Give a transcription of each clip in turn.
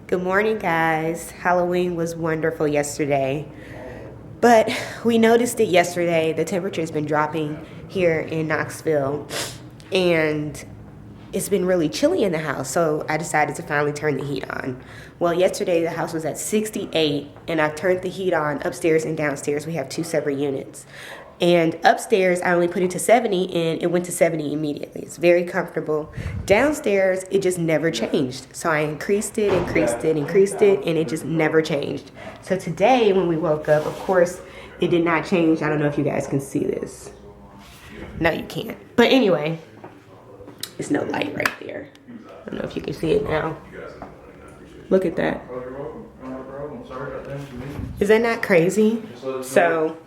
Good morning, guys. Halloween was wonderful yesterday, but we noticed it yesterday. The temperature has been dropping here in Knoxville, and it's been really chilly in the house, so I decided to finally turn the heat on. Well, yesterday the house was at 68, and I turned the heat on upstairs and downstairs. We have two separate units. And upstairs, I only put it to 70, and it went to 70 immediately. It's very comfortable. Downstairs, it just never changed. So I increased it, and it just never changed. So today, when we woke up, of course, it did not change. I don't know if you guys can see this. No, you can't. But anyway, it's no light right there. I don't know if you can see it now. Look at that. Is that not crazy? So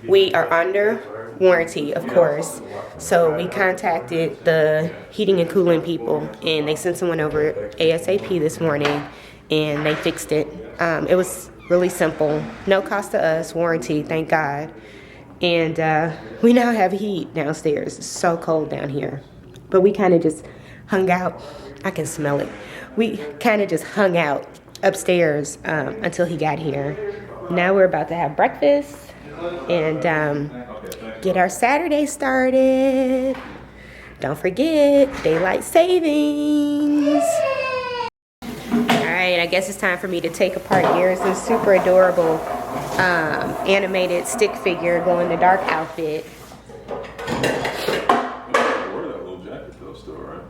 we are under warranty, of course. So we contacted the heating and cooling people, and they sent someone over ASAP this morning, and they fixed it. It was really simple. No cost to us, warranty, thank God. And we now have heat downstairs. It's so cold down here. But we kind of just hung out. I can smell it. We kind of just hung out upstairs until he got here. Now we're about to have breakfast and get our Saturday started. Don't forget, daylight savings. Alright, I guess it's time for me to take apart Garrison's super adorable animated stick figure glow-in-the-dark outfit.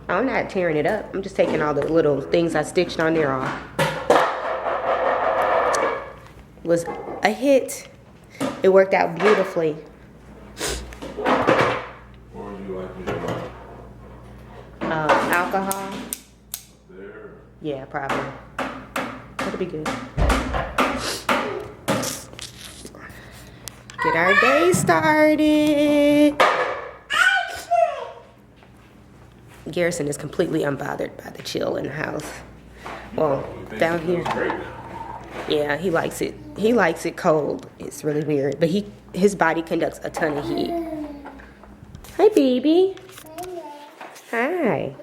I'm not tearing it up. I'm just taking all the little things I stitched on there off. It was a hit. It worked out beautifully. What would you like me to buy? Alcohol. There. Yeah, probably. That'll be good. Get our day started. Garrison is completely unbothered by the chill in the house. Well, down here. Yeah, he likes it. He likes it cold. It's really weird. But his body conducts a ton of heat. Hi, baby. Hi.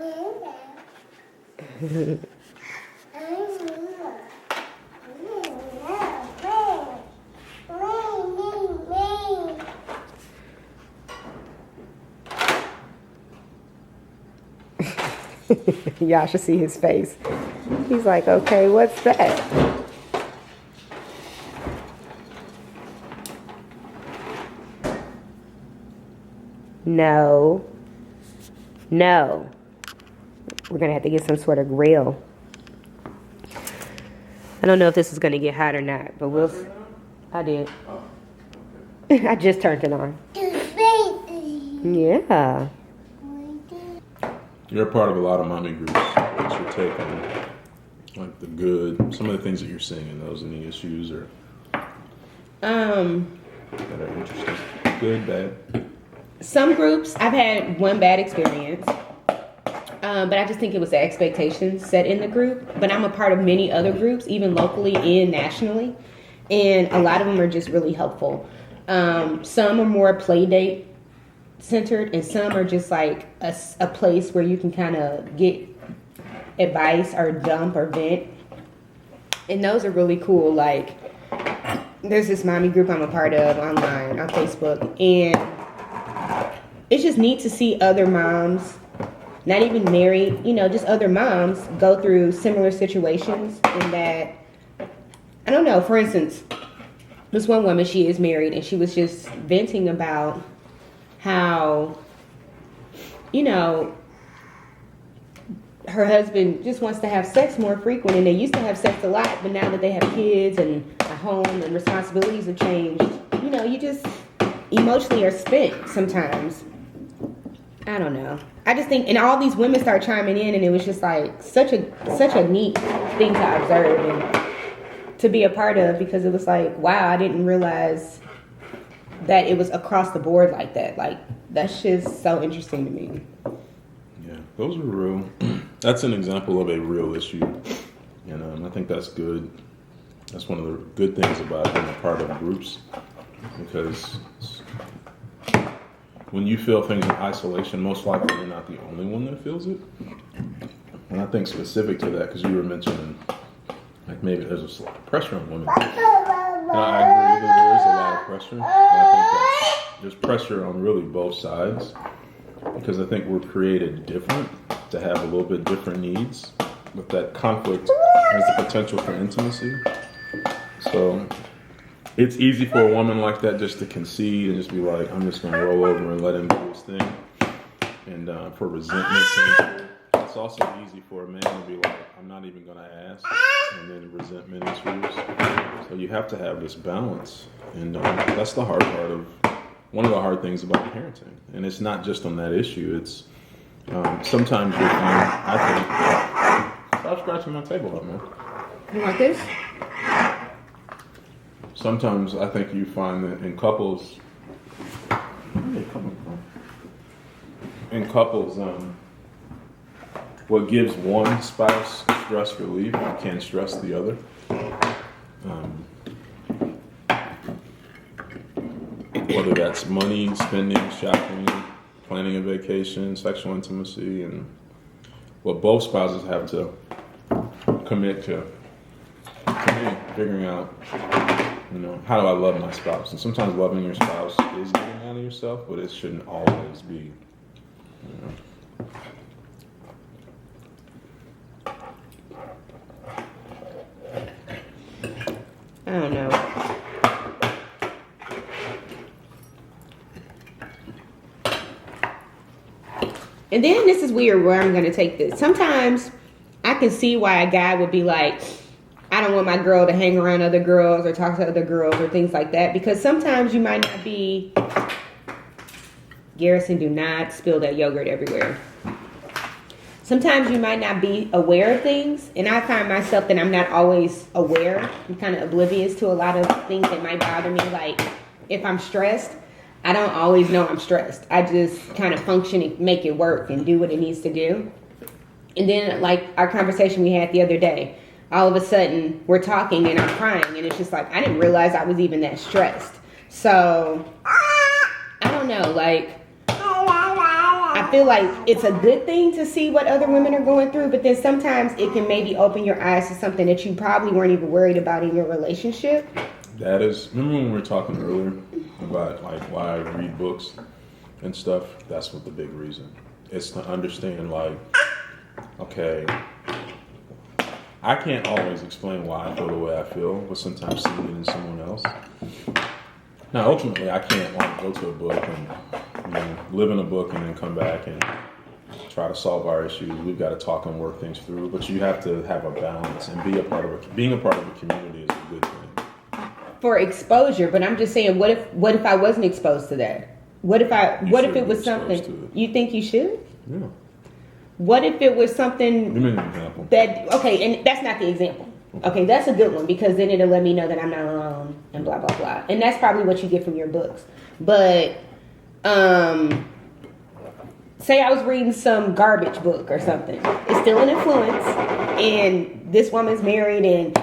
Y'all should see his face. He's like, okay, what's that? No. No. We're going to have to get some sort of grill. I don't know if this is going to get hot or not, but we'll see. I did. I just turned it on. Yeah. You're a part of a lot of mommy groups. What's your take on like the good, some of the things that you're seeing in those, any issues or that are interesting? Good, bad? Some groups, I've had one bad experience, but I just think it was the expectations set in the group. But I'm a part of many other groups, even locally and nationally, and a lot of them are just really helpful. Some are more play date centered, and some are just like a place where you can kind of get advice or dump or vent, and those are really cool. Like, there's this mommy group I'm a part of online on Facebook, and it's just neat to see other moms, not even married, just other moms go through similar situations. In that, I don't know, for instance, this one woman, she is married, and she was just venting about how, her husband just wants to have sex more frequent, and they used to have sex a lot, but now that they have kids and a home and responsibilities have changed, you just emotionally are spent sometimes. I don't know. I just think, and all these women start chiming in, and it was just like such a neat thing to observe and to be a part of, because it was like, wow, I didn't realize that it was across the board like that. Like, that's just so interesting to me. Yeah, those are real. That's an example of a real issue, and I think that's good. That's one of the good things about being a part of groups, because when you feel things in isolation, most likely you're not the only one that feels it. And I think specific to that, because you were mentioning, like maybe there's a lot of pressure on women. And I agree that there is a lot of pressure. But I think that there's pressure on really both sides, because I think we're created different to have a little bit different needs. But that conflict has the potential for intimacy. So it's easy for a woman like that just to concede and just be like, I'm just going to roll over and let him do his thing. And for resentment to enter. It's also easy for a man to be like, I'm not even going to ask. And then resentment ensues. So you have to have this balance. And that's the hard part of, one of the hard things about parenting. And it's not just on that issue. It's sometimes you'll find, I think, stop scratching my table up, man. You want this? Sometimes I think you find that in couples, where are you coming from? In couples, what gives one spouse stress relief can stress the other. Whether that's money, spending, shopping, planning a vacation, sexual intimacy, and what both spouses have to commit to me, figuring out, how do I love my spouse? And sometimes loving your spouse is getting out of yourself, but it shouldn't always be. I don't know. And then this is weird where I'm going to take this. Sometimes I can see why a guy would be like, I don't want my girl to hang around other girls or talk to other girls or things like that. Because sometimes you might not be... Garrison, do not spill that yogurt everywhere. Sometimes you might not be aware of things. And I find myself that I'm not always aware. I'm kind of oblivious to a lot of things that might bother me. Like if I'm stressed, I don't always know I'm stressed. I just kind of function and make it work and do what it needs to do. And then like our conversation we had the other day, all of a sudden we're talking and I'm crying. And it's just like, I didn't realize I was even that stressed. So I don't know, like, I feel like it's a good thing to see what other women are going through, but then sometimes it can maybe open your eyes to something that you probably weren't even worried about in your relationship. That is, remember when we were talking earlier about like why I read books and stuff? That's what the big reason. It's to understand like, okay, I can't always explain why I feel the way I feel, but sometimes seeing it in someone else. Now, ultimately, I can't like go to a book and live in a book and then come back and try to solve our issues. We've got to talk and work things through. But you have to have a balance and being a part of a community is a good thing. For exposure, but I'm just saying, what if I wasn't exposed to that? What if it was something you think you should? Yeah. What if it was something? Give me an example. And that's not the example. Okay, that's a good one because then it'll let me know that I'm not alone and blah, blah, blah. And that's probably what you get from your books. But say I was reading some garbage book or something. It's still an influence. And this woman's married and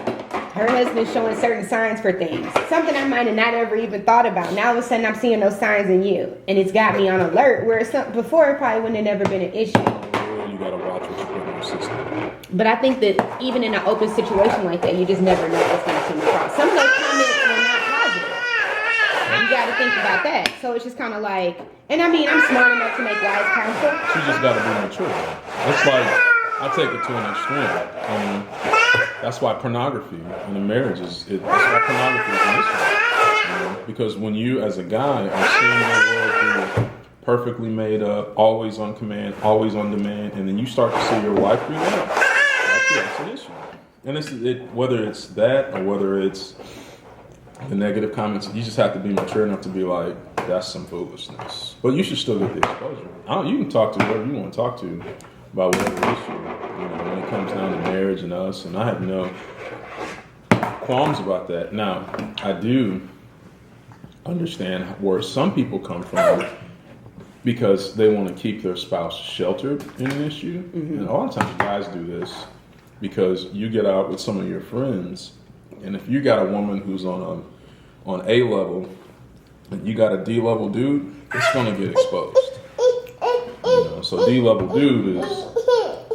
her husband's showing certain signs for things. Something I might have not ever even thought about. Now all of a sudden I'm seeing those signs in you. And it's got me on alert. Whereas before it probably wouldn't have never been an issue. You got to watch what you put in your system. But I think that even in an open situation like that, you just never know what's going to come across. Some of those comments were not positive. You got to think about that. So it's just kind of like, and I mean, I'm smart enough to make wise counsel. You just got to be mature. It's like, I take it to an extreme. That's why pornography in a marriage that's why pornography is an issue. Because when you, as a guy, are seeing the world through perfectly made up, always on command, always on demand, and then you start to see your wife do that, that's an issue. And whether it's that or whether it's the negative comments, you just have to be mature enough to be like, that's some foolishness. But you should still get the exposure. You can talk to whoever you want to talk to about whatever issue. When it comes down to marriage and us, and I have no qualms about that. Now, I do understand where some people come from because they want to keep their spouse sheltered in an issue. Mm-hmm. And a lot of times guys do this because you get out with some of your friends, and if you got a woman who's on A level and you got a D level dude, it's going to get exposed. So D level dude is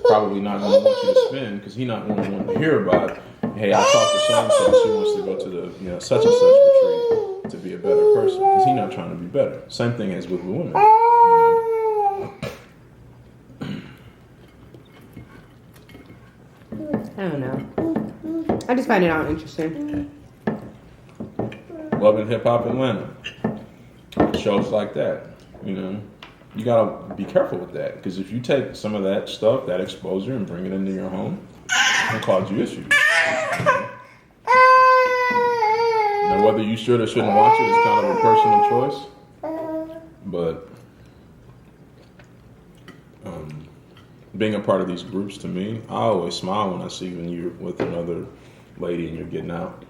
probably not going to want you to spend because he's not going to want to hear about, hey, I talked to so-and-so, she wants to go to the such and such retreat to be a better person because he's not trying to be better. Same thing as with women. I don't know. I just find it all interesting. Love and Hip Hop Atlanta. Shows like that, you gotta be careful with that because if you take some of that stuff, that exposure, and bring it into your home, it'll cause you issues. Now, whether you should or shouldn't watch it is kind of a personal choice, but being a part of these groups, to me, I always smile when I see when you're with another lady and you're getting out.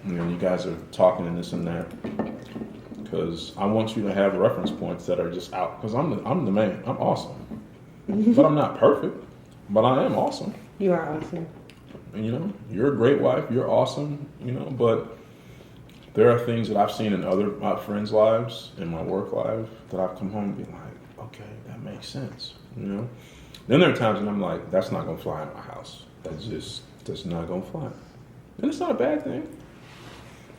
You guys are talking and this and that. Because I want you to have reference points that are just out. Because I'm the man. I'm awesome. But I'm not perfect. But I am awesome. You are awesome. And, you're a great wife. You're awesome. But there are things that I've seen in other my friends' lives, in my work life, that I've come home and be like, okay, that makes sense. Then there are times when I'm like, that's not going to fly in my house. That's not going to fly. And it's not a bad thing.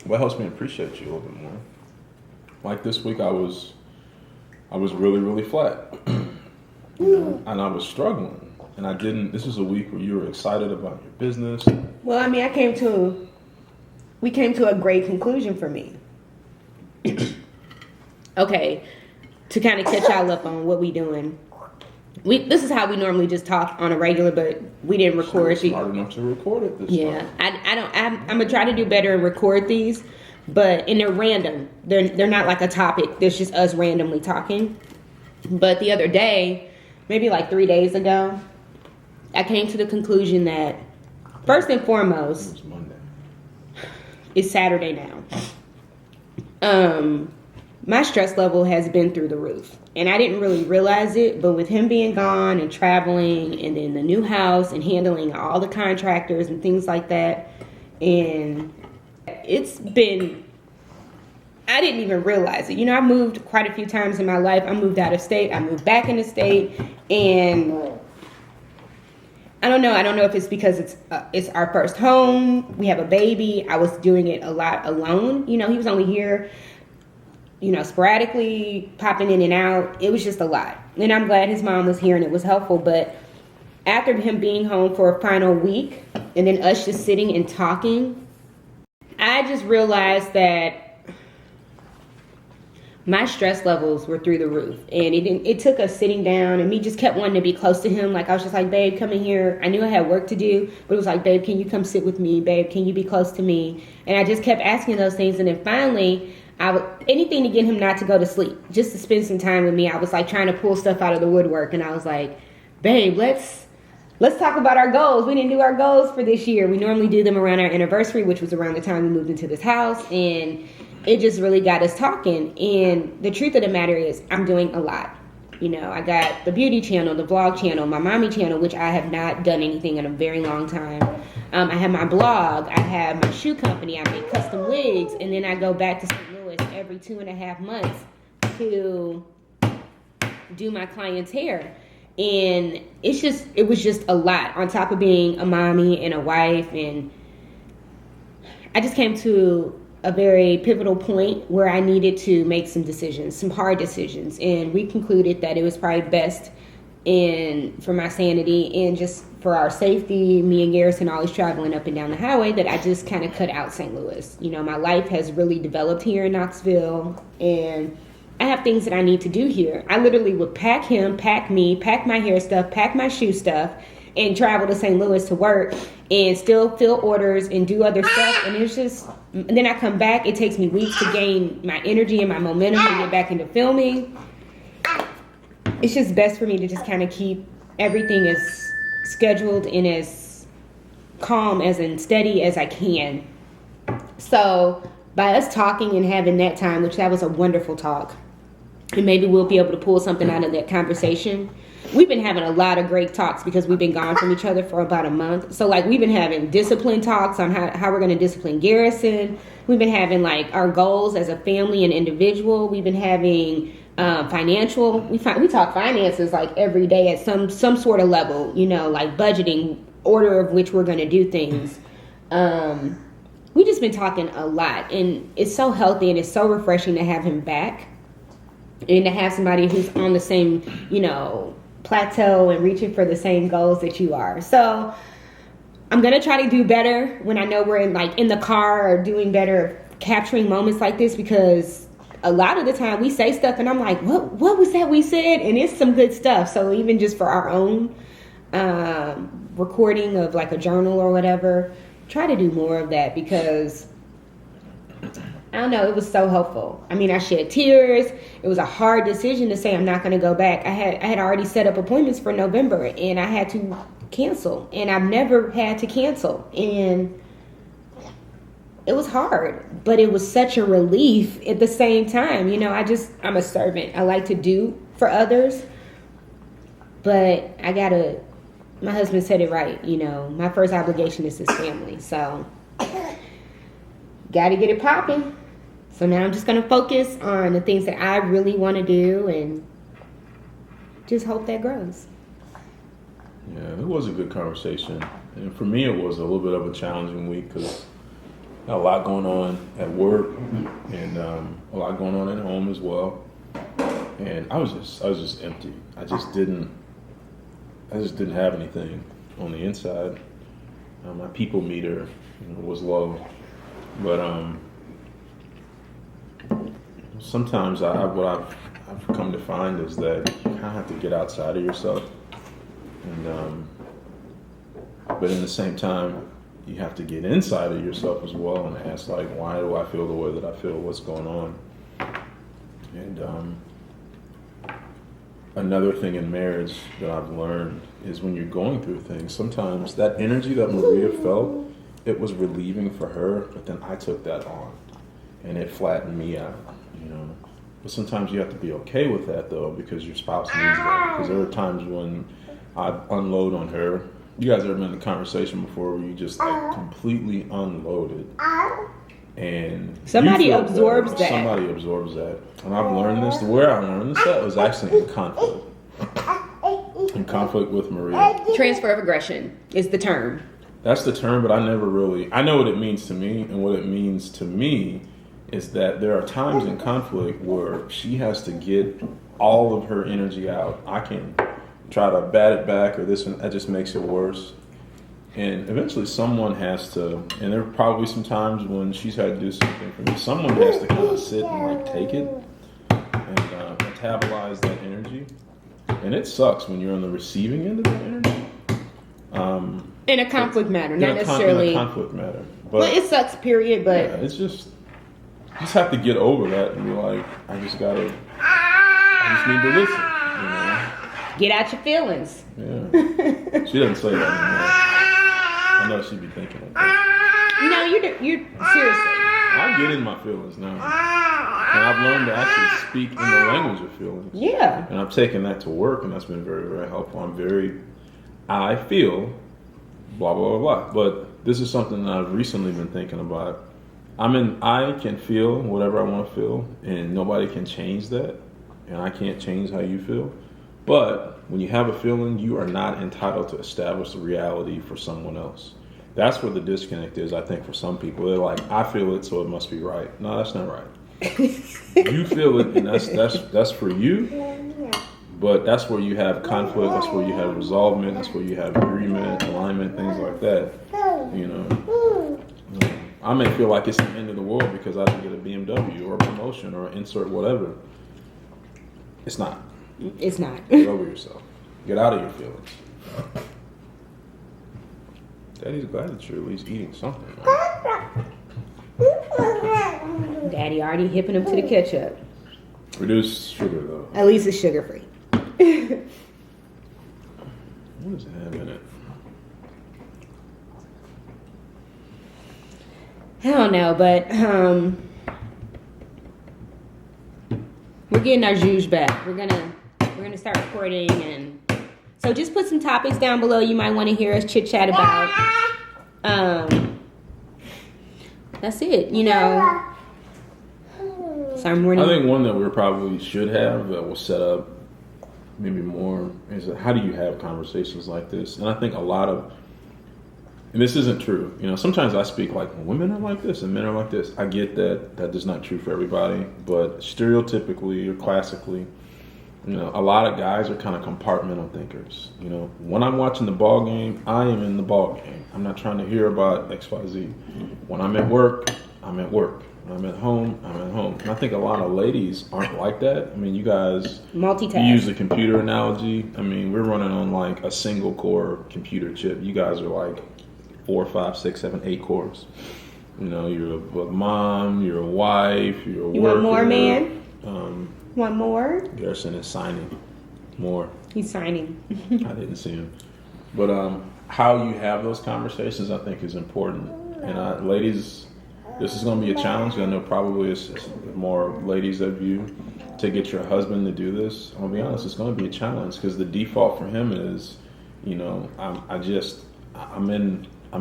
But it helps me appreciate you a little bit more. Like this week, I was really, really flat, and I was struggling, and I didn't. This is a week where you were excited about your business. Well, I mean, we came to a great conclusion for me. Okay, to kind of catch y'all up on what we doing. This is how we normally just talk on a regular, but we didn't record. So smart enough to record it this time. I'm gonna try to do better and record these. And they're random. They're not like a topic. There's just us randomly talking. But the other day, maybe like 3 days ago, I came to the conclusion that first and foremost, it was Monday. It's Saturday now. My stress level has been through the roof. And I didn't really realize it, but with him being gone and traveling and then the new house and handling all the contractors and things like that, and I didn't even realize it. I moved quite a few times in my life. I moved out of state. I moved back into state. And I don't know. I don't know if it's because it's our first home. We have a baby. I was doing it a lot alone. He was only here, sporadically popping in and out. It was just a lot. And I'm glad his mom was here and it was helpful. But after him being home for a final week and then us just sitting and talking, I just realized that my stress levels were through the roof, and it took us sitting down, and me just kept wanting to be close to him. Like I was just like, babe, come in here. I knew I had work to do, but it was like, babe, can you come sit with me? Babe, can you be close to me? And I just kept asking those things, and then finally, anything to get him not to go to sleep, just to spend some time with me. I was like trying to pull stuff out of the woodwork, and I was like, babe, let's talk about our goals. We didn't do our goals for this year. We normally do them around our anniversary, which was around the time we moved into this house. And it just really got us talking. And the truth of the matter is I'm doing a lot. I got the beauty channel, the vlog channel, my mommy channel, which I have not done anything in a very long time. I have my blog. I have my shoe company. I make custom wigs. And then I go back to St. Louis every 2.5 months to do my client's hair. And it was just a lot on top of being a mommy and a wife. And I just came to a very pivotal point where I needed to make some decisions, some hard decisions. And we concluded that it was probably best for my sanity and just for our safety, me and Garrison always traveling up and down the highway, that I just kind of cut out St. Louis. My life has really developed here in Knoxville, and I have things that I need to do here. I literally would pack him, pack me, pack my hair stuff, pack my shoe stuff, and travel to St. Louis to work and still fill orders and do other stuff. And then I come back. It takes me weeks to gain my energy and my momentum to get back into filming. It's just best for me to just kind of keep everything as scheduled and as calm and steady as I can. So by us talking and having that time, which that was a wonderful talk, and maybe we'll be able to pull something out of that conversation. We've been having a lot of great talks because we've been gone from each other for about a month. So we've been having discipline talks on how we're going to discipline Garrison. We've been having our goals as a family and individual. We've been having Financial. We talk finances like every day at some sort of level, you know, like budgeting, order of which we're going to do things. We just been talking a lot, and it's so healthy and it's so refreshing to have him back and to have somebody who's on the same, you know, plateau and reaching for the same goals that you are. So I'm going to try to do better when I know we're in the car or doing better, capturing moments like this, because a lot of the time we say stuff and I'm like, what was that we said? And it's some good stuff. So even just for our own recording of like a journal or whatever, try to do more of that, because I don't know, it was so helpful. I mean, I shed tears. It was a hard decision to say I'm not going to go back. I had already set up appointments for November, and I had to cancel, and I've never had to cancel, and it was hard, but it was such a relief at the same time. You know, I'm a servant. I like to do for others, but my husband said it right, you know, my first obligation is his family, so gotta get it popping. So now I'm just gonna focus on the things that I really want to do and just hope that grows. Yeah, it was a good conversation, and for me it was a little bit of a challenging week because I had a lot going on at work and a lot going on at home as well, and I was just empty. I just didn't have anything on the inside. My people meter, you know, was low, but sometimes what I've come to find is that you kind of have to get outside of yourself, and but in the same time, you have to get inside of yourself as well and ask, like, why do I feel the way that I feel? What's going on? And another thing in marriage that I've learned is when you're going through things, sometimes that energy that Maria felt, it was relieving for her, but then I took that on and it flattened me out, you know. But sometimes you have to be okay with that, though, because your spouse needs that. Because there are times when I unload on her. You guys ever been in a conversation before where you just like completely unloaded? And somebody absorbs that. Somebody absorbs that. And I've learned this. Where I learned this at was actually in conflict. In conflict with Maria. Transfer of aggression is the term. That's the term, but I know what it means to me. And what it means to me is that there are times in conflict where she has to get all of her energy out. I can try to bat it back, or this one, that just makes it worse. And eventually someone has to, and there are probably some times when she's had to do something for me, someone has to kind of sit and like take it and metabolize that energy. And it sucks when you're on the receiving end of that energy. In a conflict matter, not necessarily. In a conflict matter. But well, it sucks, period, but. Yeah, it's just, you just have to get over that and be like, I just need to listen, you know? Get out your feelings. Yeah. She doesn't say that anymore. I know she'd be thinking of that. No, you're seriously. I get in my feelings now. And I've learned to actually speak in the language of feelings. Yeah. And I've taken that to work, and that's been very, very helpful. I feel, blah, blah, blah, blah. But this is something that I've recently been thinking about. I can feel whatever I want to feel, and nobody can change that. And I can't change how you feel. But when you have a feeling, you are not entitled to establish the reality for someone else. That's where the disconnect is, I think, for some people. They're like, I feel it, so it must be right. No, that's not right. You feel it, and that's for you. But that's where you have conflict. That's where you have resolvement. That's where you have agreement, alignment, things like that. You know, I may feel like it's the end of the world because I didn't get a BMW or a promotion or insert whatever. It's not. It's not. Get over yourself. Get out of your feelings. Daddy's glad that you're at least eating something. Daddy already hipping him to the ketchup. Reduce sugar, though. At least it's sugar free. What does it have in it? I don't know, but we're getting our juice back. We're gonna start recording, and so just put some topics down below you might want to hear us chit chat about. That's it, you know. Sorry, our morning. I think one that we probably should have that will set up maybe more is how do you have conversations like this? And I think a lot of, and this isn't true, you know, sometimes I speak like women are like this and men are like this. I get that is not true for everybody, but stereotypically or classically, you know, a lot of guys are kind of compartmental thinkers. You know, when I'm watching the ball game, I am in the ball game. I'm not trying to hear about XYZ. When I'm at work, I'm at work. When I'm at home, I'm at home. And I think a lot of ladies aren't like that. I mean, you guys multitask. You use the computer analogy. I mean, we're running on like a single core computer chip. You guys are like 4, 5, 6, 7, 8 cores. You know, you're a mom, you're a wife, you're a worker. You want more, man? Want more? Garrison is signing more. He's signing. I didn't see him. But how you have those conversations, I think, is important. And ladies, this is going to be a challenge. I know probably it's more ladies of you to get your husband to do this. I'll be honest, it's going to be a challenge because the default for him is, you know, I'm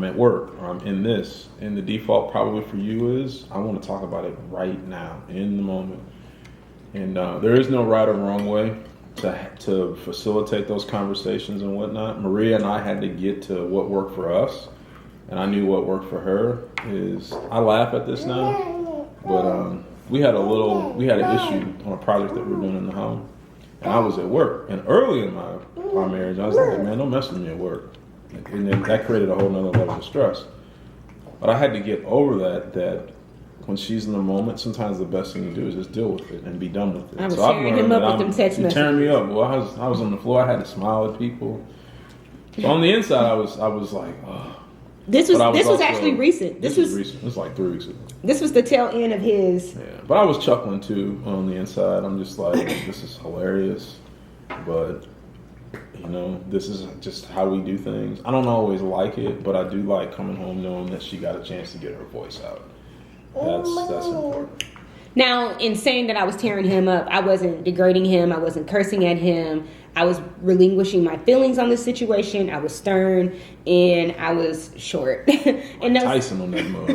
at work or I'm in this. And the default probably for you is I want to talk about it right now, in the moment. And there is no right or wrong way to facilitate those conversations and whatnot. Maria and I had to get to what worked for us, and I knew what worked for her. I laugh at this now, but we had an issue on a project that we were doing in the home, and I was at work. And early in our marriage, I was like, man, don't mess with me at work, and then that created a whole nother level of stress. But I had to get over that when she's in the moment, sometimes the best thing to do is just deal with it and be done with it. I was tearing him up with them text messages. Tearing me up. Well, I was on the floor. I had to smile at people. So on the inside, I was like, oh. This was actually recent. This was recent. It was like 3 weeks ago. This was the tail end of his. Yeah, but I was chuckling too on the inside. I'm just like, this is hilarious. But you know, this is just how we do things. I don't always like it, but I do like coming home knowing that she got a chance to get her voice out. That's important. Now, in saying that I was tearing him up, I wasn't degrading him. I wasn't cursing at him. I was relinquishing my feelings on this situation. I was stern and I was short. And like Tyson on that mug.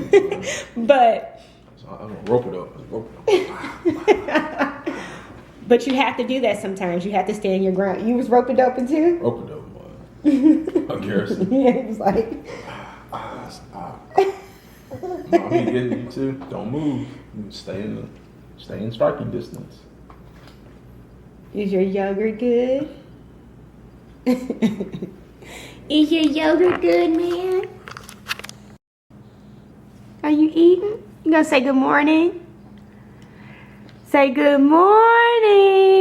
But I'm gonna rope it up. But you have to do that sometimes. You have to stand your ground. You was rope-a doping too? Rope it up, mug. Garrison. Yeah, he was like. No, I'm getting you too. Don't move. Stay in striking distance. Is your yogurt good? Is your yogurt good, man? Are you eating? You gonna say good morning? Say good morning.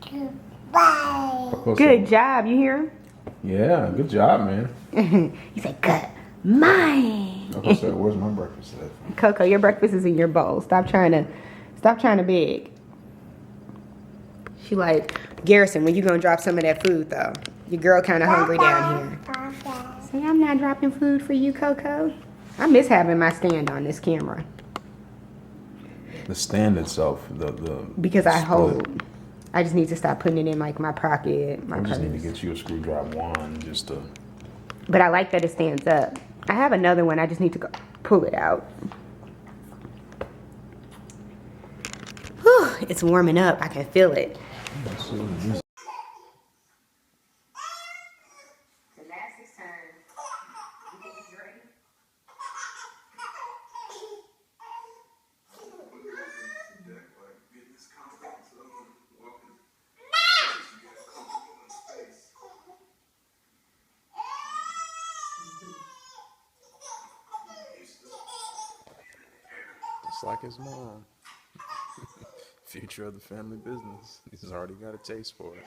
Goodbye. Good job. You hear him? Yeah, good job, man. He said, good. Mine. Okay, so where's my breakfast at? Coco, your breakfast is in your bowl. Stop trying to beg. She like, Garrison, when you gonna drop some of that food though? Your girl kind of hungry down here. Say, I'm not dropping food for you, Coco. I miss having my stand on this camera. The stand itself, because I hold. I just need to stop putting it in like my pocket, my I just purse. need to get you a screwdriver wand just to. But I like that it stands up. I have another one. I just need to go pull it out. Whew, it's warming up. I can feel it. Gymnastics time. You think he's ready? Just like his mom. Future of the family business. He's already got a taste for it.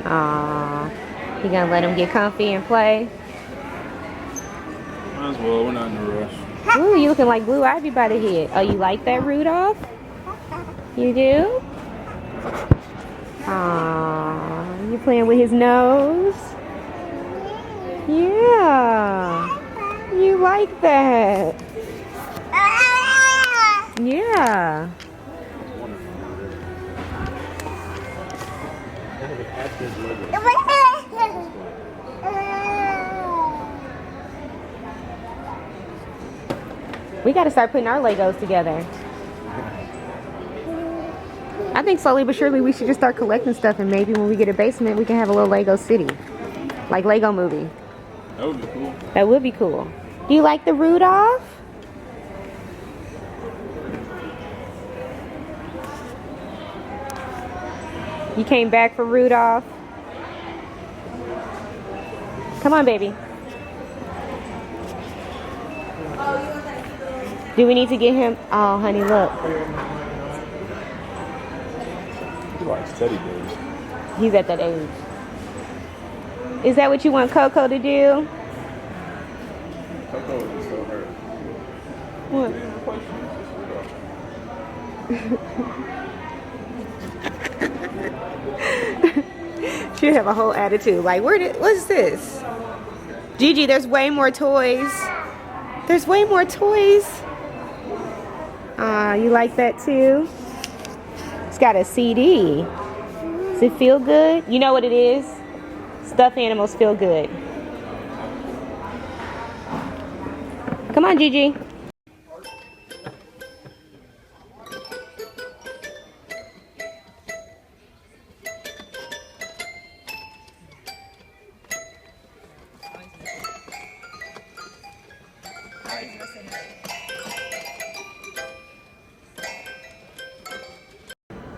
Aww. You gonna let him get comfy and play? Might as well. We're not in a rush. Ooh, you looking like Blue Ivy by the head. Oh, you like that, Rudolph? You do? Aww. You playing with his nose? Yeah. You like that? Yeah. We got to start putting our Legos together. I think slowly but surely we should just start collecting stuff, and maybe when we get a basement, we can have a little Lego city. Like Lego movie. That would be cool. That would be cool. Do you like the Rudolph? You came back for Rudolph? Come on, baby. Do we need to get him? Oh, honey, look. He likes teddy bears. He's at that age. Is that what you want Coco to do? Coco is so hurt. What? She'll have a whole attitude. Like, what's this? Gigi, there's way more toys. There's way more toys. You like that too? It's got a CD. Does it feel good? You know what it is? Stuffed animals feel good. Come on, Gigi.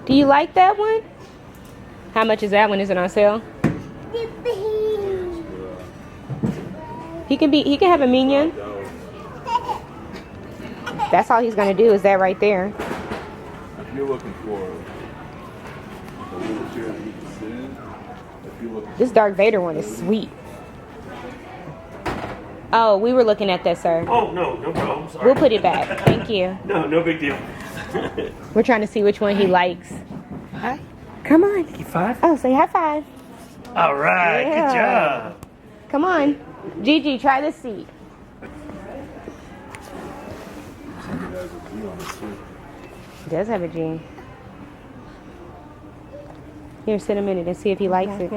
Do you like that one? How much is that one? Is it on sale? He can have a minion. That's all he's gonna do is that right there. If you're looking for a little chair that you can sit in, if you're looking This Darth Vader one is sweet. Oh, we were looking at that, sir. Oh, no problem. Sorry. We'll put it back. Thank you. No big deal. We're trying to see which one he likes. Hi. Come on. You five? Oh, say high five. All right. Yeah. Good job. Come on. Gigi, try this seat. It does have a G. Here, sit a minute and see if he likes it.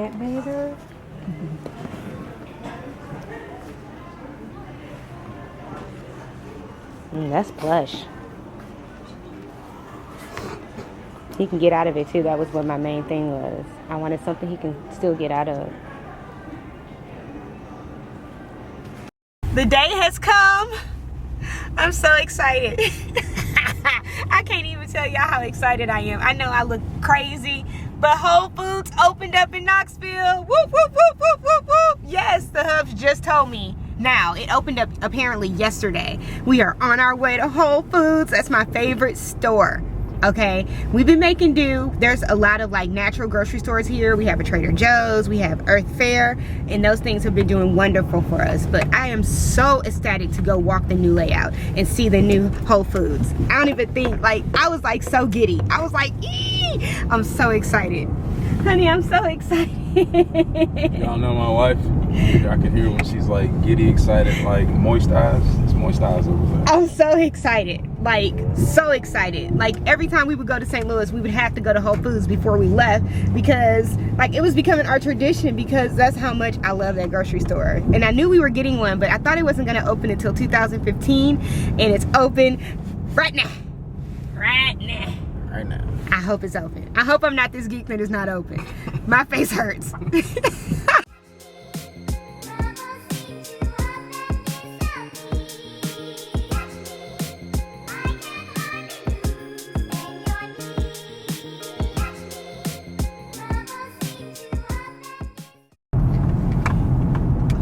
That's plush. He can get out of it too. That was what my main thing was. I wanted something he can still get out of. The day has come. I'm so excited. I can't even tell y'all how excited I am. I know I look crazy, but Whole Foods opened up in Knoxville. Whoop, whoop, whoop, whoop, whoop, whoop. Yes, the Hubs just told me. Now, it opened up apparently yesterday. We are on our way to Whole Foods. That's my favorite store. Okay, we've been making do. There's a lot of like natural grocery stores here. We have a Trader Joe's, we have Earth Fare, and those things have been doing wonderful for us. But I am so ecstatic to go walk the new layout and see the new Whole Foods. I don't even think, like, I was like so giddy. I was like, ee! I'm so excited. Honey, I'm so excited. Y'all know my wife. I can hear when she's like giddy excited, like moist eyes. It's moist eyes over there. I'm so excited, like so excited. Like every time we would go to St. Louis, we would have to go to Whole Foods before we left because like it was becoming our tradition because that's how much I love that grocery store. And I knew we were getting one, but I thought it wasn't gonna open until 2015, and it's open right now. Right now. Right now. I hope it's open. I hope I'm not this geek that is not open. My face hurts.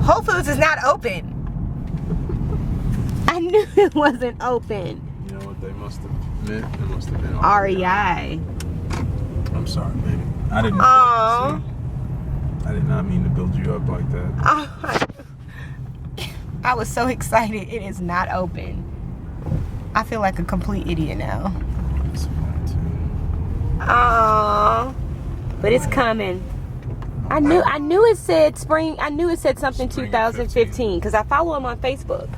Whole Foods is not open. I knew it wasn't open. You know what they must have meant? It must have been REI. I'm sorry, baby. I didn't. Aww. I did not mean to build you up like that. Oh, I was so excited. It is not open. I feel like a complete idiot now. It's fine too. Aww. But it's coming. I knew it said spring. I knew it said something Spring 2015 because I follow him on Facebook.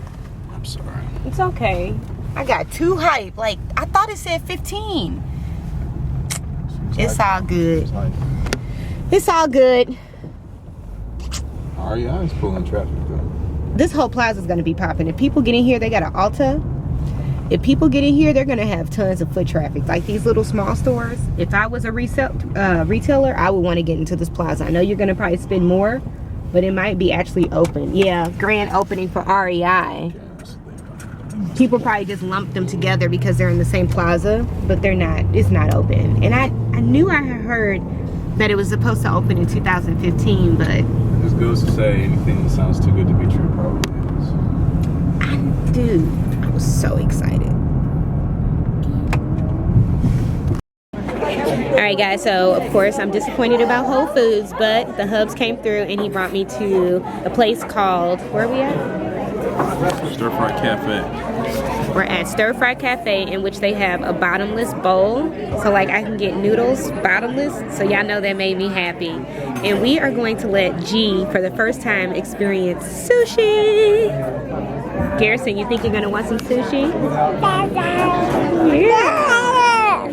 I'm sorry. It's okay. I got too hype. Like I thought it said 15. It's all good. It's all good. REI is pulling traffic though. This whole plaza is going to be popping. If people get in here, they got an Ulta. If people get in here, they're going to have tons of foot traffic. Like these little small stores. If I was a retailer, I would want to get into this plaza. I know you're going to probably spend more, but it might be actually open. Yeah, grand opening for REI. People probably just lump them together because they're in the same plaza, but they're not. It's not open. And I knew I had heard that it was supposed to open in 2015, but This goes to say anything that sounds too good to be true probably is. dude, I was so excited. Alright guys, so of course I'm disappointed about Whole Foods, but the Hubs came through and he brought me to a place called, where are we at? Stir Fry Cafe. We're at Stir Fry Cafe, in which they have a bottomless bowl. So like I can get noodles bottomless. So y'all know that made me happy. And we are going to let G, for the first time, experience sushi. Garrison, you think you're gonna want some sushi? Yeah.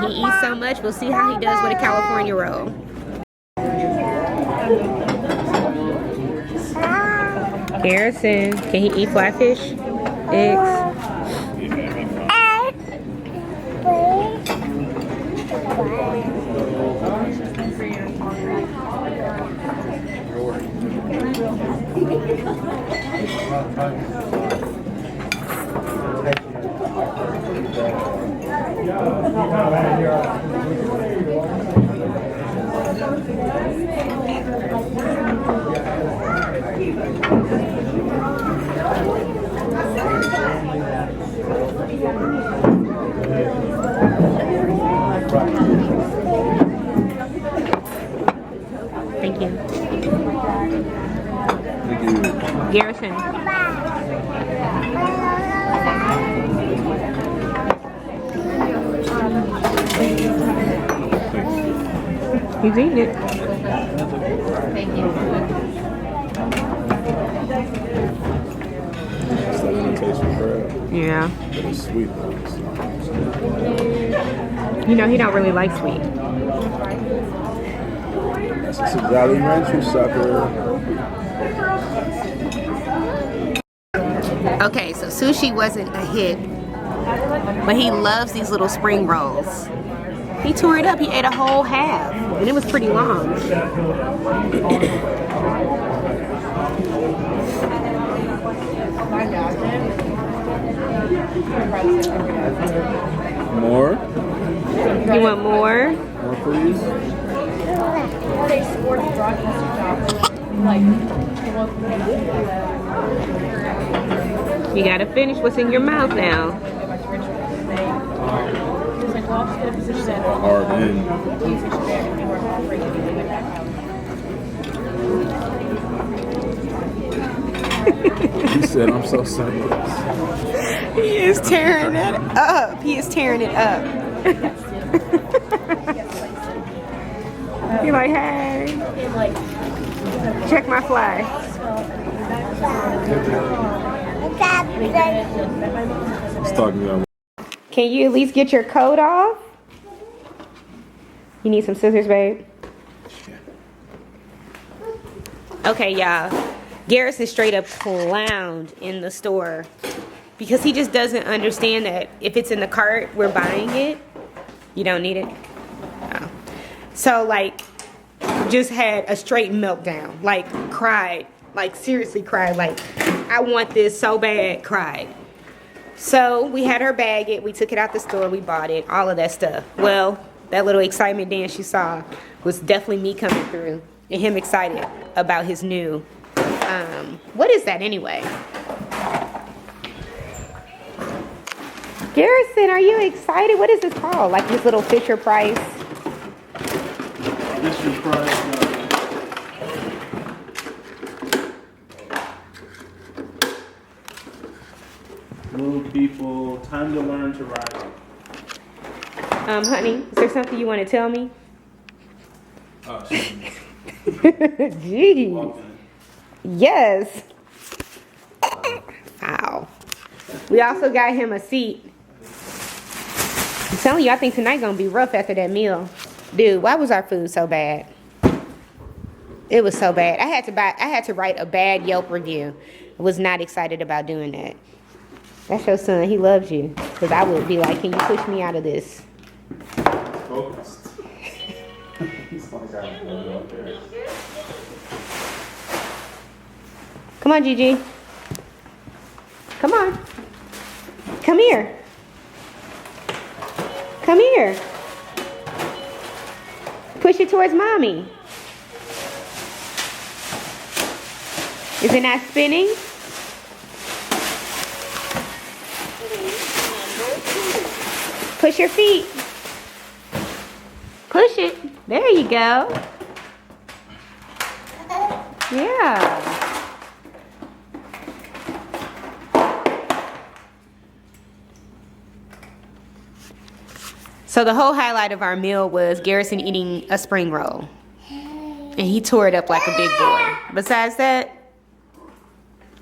He eats so much, we'll see how he does with a California roll. Garrison, can he eat flatfish? Eggs? Thank you. Thank you. Garrison. He's eating it. Thank you. It's that imitation crab. Yeah. But it's sweet though. You know, he don't really like sweet. That's just a Jolly Rancher sucker. Okay, so sushi wasn't a hit, but he loves these little spring rolls. He tore it up. He ate a whole half, and it was pretty long. More? You want more? More please? You gotta finish what's in your mouth now. Hard in. He said, I'm so sorry. He is tearing it up. He is tearing it up. You're like, hey, check my fly. He's talking about. Can you at least get your coat off? You need some scissors, babe? Okay, y'all. Garrison straight up clowned in the store because he just doesn't understand that if it's in the cart, we're buying it. You don't need it? Oh. So, like, just had a straight meltdown. Like, cried. Like, seriously cried. Like, I want this so bad. Cried. So, we had her bag it. We took it out the store. We bought it. All of that stuff. Well, that little excitement dance you saw was definitely me coming through. And him excited about his new... what is that anyway? Garrison, are you excited? What is this called? Like this little Fisher Price? Fisher Price. Little people, time to learn to ride. Honey, is there something you want to tell me? Gee. Yes. Wow. We also got him a seat. I'm telling you, I think tonight gonna be rough after that meal. Dude, why was our food so bad? It was so bad. I had to write a bad Yelp review. I was not excited about doing that. That's your son. He loves you. Because I would be like, can you push me out of this? Focused. He's like, I'm gonna go up there. Come on, Gigi. Come on. Come here. Come here. Push it towards mommy. Is it not spinning? Push your feet. Push it. There you go. Yeah. So the whole highlight of our meal was Garrison eating a spring roll. And he tore it up like a big boy. Besides that,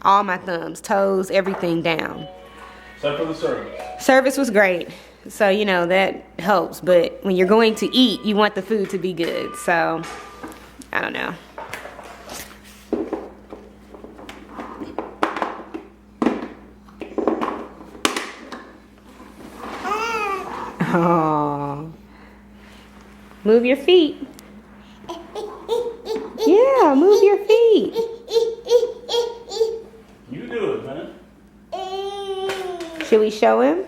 all my thumbs, toes, everything down. Except for the service. Service was great. So, you know, that helps. But when you're going to eat, you want the food to be good. So, I don't know. Oh. Move your feet. Yeah, move your feet. You do it, man. Should we show him?